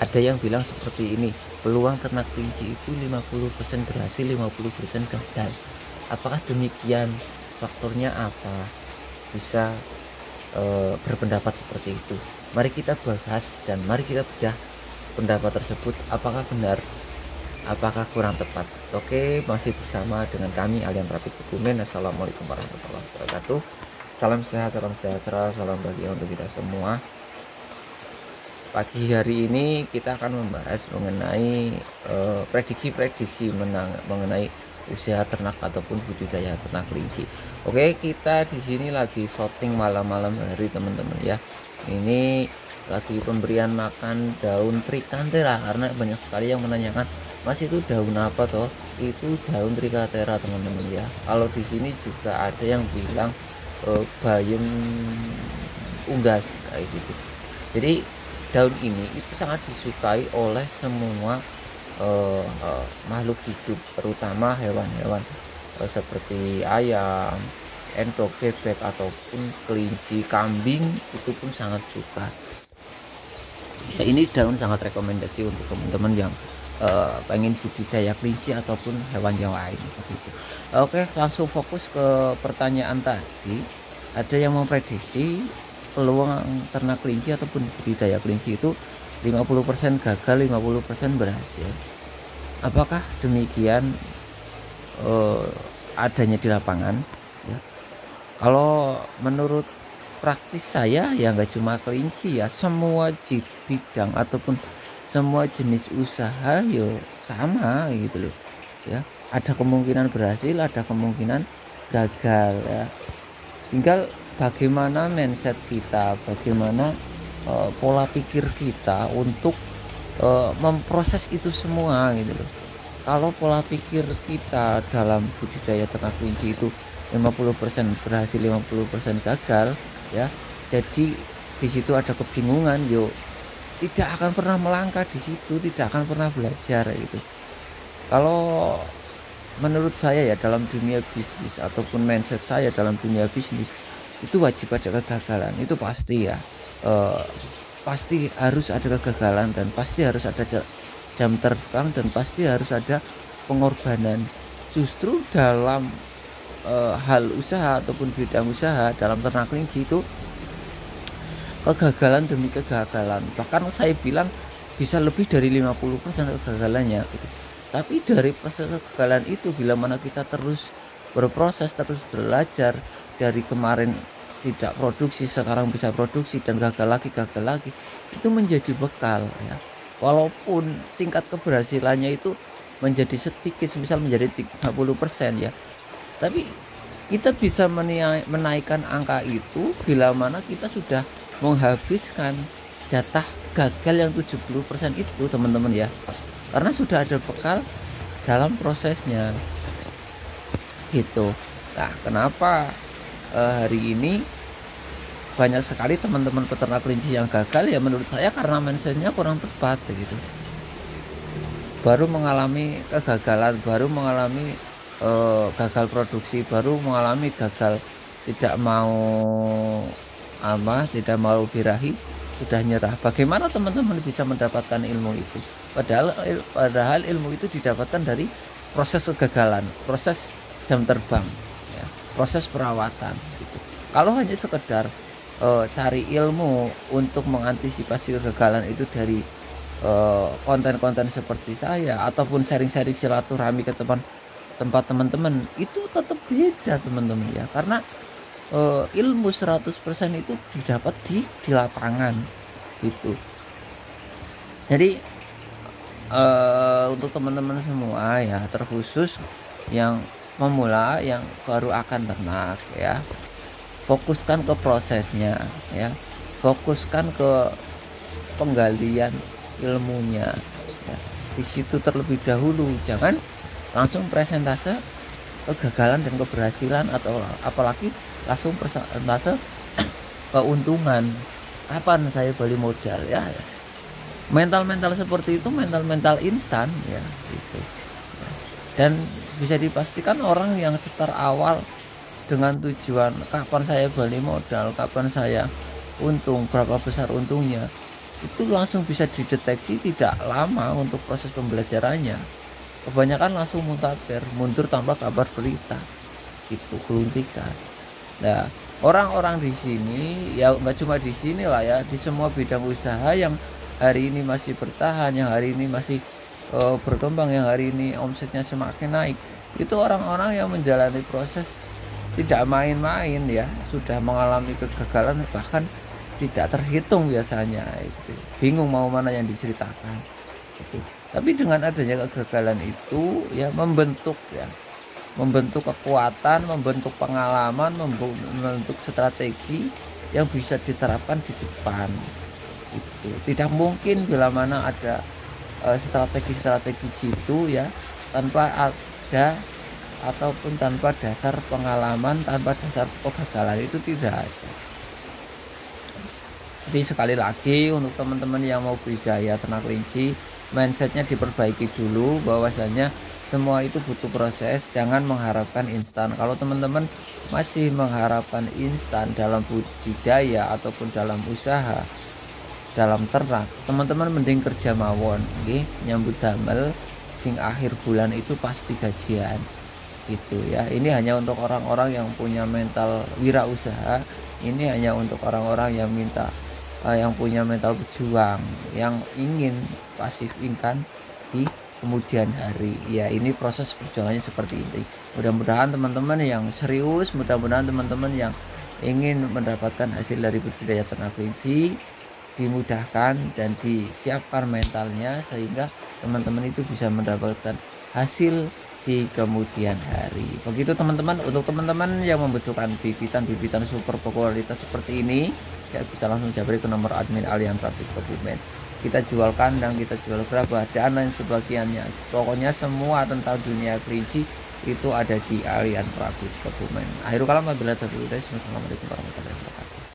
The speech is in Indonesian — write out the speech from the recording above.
Ada yang bilang seperti ini, peluang ternak kelinci itu 50% berhasil, 50% gagal. Apakah demikian? Faktornya apa? Bisa berpendapat seperti itu. Mari kita bahas dan mari kita bedah pendapat tersebut, apakah benar, apakah kurang tepat. Oke, masih bersama dengan kami Alian Rapid Dokumen. Assalamualaikum warahmatullahi wabarakatuh. Salam sehat, salam sejahtera, salam bahagia untuk kita semua. Pagi hari ini kita akan membahas mengenai prediksi-prediksi mengenai usaha ternak ataupun budidaya ternak kelinci. Oke, kita di sini lagi syuting malam-malam hari teman-teman ya. Ini lagi pemberian makan daun Trichantera karena banyak sekali yang menanyakan, Mas itu daun apa toh? Itu daun Trichantera teman-teman ya. Kalau di sini juga ada yang bilang bayam unggas kayak gitu. Jadi daun ini itu sangat disukai oleh semua makhluk hidup, terutama hewan-hewan seperti ayam, entok, bebek ataupun kelinci, kambing itu pun sangat suka. Ya, ini daun sangat rekomendasi untuk teman-teman yang pengen budidaya kelinci ataupun hewan yang lain begitu. Oke, langsung fokus ke pertanyaan tadi. Ada yang memprediksi peluang ternak kelinci ataupun budidaya kelinci itu 50% gagal, 50% berhasil. Apakah demikian adanya di lapangan ya? Kalau menurut praktis saya ya nggak cuma kelinci ya, semua bidang ataupun semua jenis usaha yo sama gitu loh ya. Ada kemungkinan berhasil, ada kemungkinan gagal ya. Tinggal bagaimana mindset kita, bagaimana pola pikir kita untuk memproses itu semua gitu loh. Kalau pola pikir kita dalam budidaya ternak kelinci itu 50% berhasil, 50% gagal ya. Jadi di situ ada kebingungan, yo tidak akan pernah melangkah di situ, tidak akan pernah belajar gitu. Kalau menurut saya ya dalam dunia bisnis ataupun mindset saya dalam dunia bisnis itu wajib ada kegagalan, itu pasti ya. Pasti harus ada kegagalan dan pasti harus ada jam terbang dan pasti harus ada pengorbanan. Justru dalam hal usaha ataupun bidang usaha dalam ternak kelinci itu kegagalan demi kegagalan, bahkan saya bilang bisa lebih dari 50% kegagalannya gitu. Tapi dari proses kegagalan itu bila mana kita terus berproses, terus belajar, dari kemarin tidak produksi sekarang bisa produksi dan gagal lagi itu menjadi bekal ya. Walaupun tingkat keberhasilannya itu menjadi sedikit, misal menjadi 30% ya, tapi kita bisa menaikkan angka itu bila mana kita sudah menghabiskan jatah gagal yang 70% itu teman-teman ya, karena sudah ada bekal dalam prosesnya gitu. Nah, kenapa hari ini banyak sekali teman-teman peternak kelinci yang gagal ya? Menurut saya karena mindsetnya kurang tepat gitu. Baru mengalami kegagalan, baru mengalami gagal produksi, baru mengalami gagal tidak mau tidak mau birahi, sudah nyerah. Bagaimana teman-teman bisa mendapatkan ilmu itu? Padahal ilmu itu didapatkan dari proses kegagalan, proses jam terbang, ya, proses perawatan. Gitu. Kalau hanya sekedar cari ilmu untuk mengantisipasi kegagalan itu dari konten-konten seperti saya ataupun sharing-sharing silaturahmi ke tempat teman-teman, itu tetap beda teman-teman ya, karena ilmu 100% itu didapat di lapangan gitu. Jadi untuk teman-teman semua ya, terkhusus yang pemula yang baru akan ternak ya, fokuskan ke prosesnya ya, fokuskan ke penggalian ilmunya ya. Di situ terlebih dahulu, jangan langsung presentase kegagalan dan keberhasilan atau apalagi langsung persentase keuntungan. Kapan saya balik modal ya, yes. Mental seperti itu mental instan ya gitu. Dan bisa dipastikan orang yang start awal dengan tujuan kapan saya balik modal, kapan saya untung, berapa besar untungnya, itu langsung bisa dideteksi, tidak lama untuk proses pembelajarannya. Kebanyakan langsung mundur tanpa kabar berita, itu keluntikan. Nah, orang-orang di sini ya nggak cuma di sini lah ya, di semua bidang usaha yang hari ini masih bertahan, yang hari ini masih berkembang, yang hari ini omsetnya semakin naik, itu orang-orang yang menjalani proses tidak main-main ya, sudah mengalami kegagalan bahkan tidak terhitung biasanya, itu bingung mau mana yang diceritakan itu. Tapi dengan adanya kegagalan itu ya membentuk kekuatan, membentuk pengalaman, membentuk strategi yang bisa diterapkan di depan. Itu tidak mungkin bila mana ada strategi-strategi jitu ya tanpa ada ataupun tanpa dasar pengalaman, tanpa dasar kegagalan, itu tidak ada. Jadi sekali lagi untuk teman-teman yang mau budidaya ternak kelinci, mindsetnya diperbaiki dulu, bahwasanya semua itu butuh proses, jangan mengharapkan instan. Kalau teman-teman masih mengharapkan instan dalam budidaya ataupun dalam usaha, dalam ternak, teman-teman mending kerja mawon, nggih, nyambut damel sing akhir bulan itu pasti gajian. Gitu ya. Ini hanya untuk orang-orang yang punya mental wirausaha, ini hanya untuk orang-orang yang yang punya mental pejuang, yang ingin pasif income di kemudian hari. Ya, ini proses perjuangannya seperti ini. Mudah-mudahan teman-teman yang serius, mudah-mudahan teman-teman yang ingin mendapatkan hasil dari budidaya ternak kelinci dimudahkan dan disiapkan mentalnya, sehingga teman-teman itu bisa mendapatkan hasil di kemudian hari. Begitu teman-teman. Untuk teman-teman yang membutuhkan bibitan super kualitas seperti ini, ya bisa langsung jabri ke nomor admin Alian Prabit Kebumen. Kita jual kandang, kita jual berapa dan lain sebagainya. Pokoknya semua tentang dunia kelinci itu ada di Alian Prabit Kebumen. Akhirul kalam, wabillahi taufiq. Wassalamualaikum warahmatullahi wabarakatuh.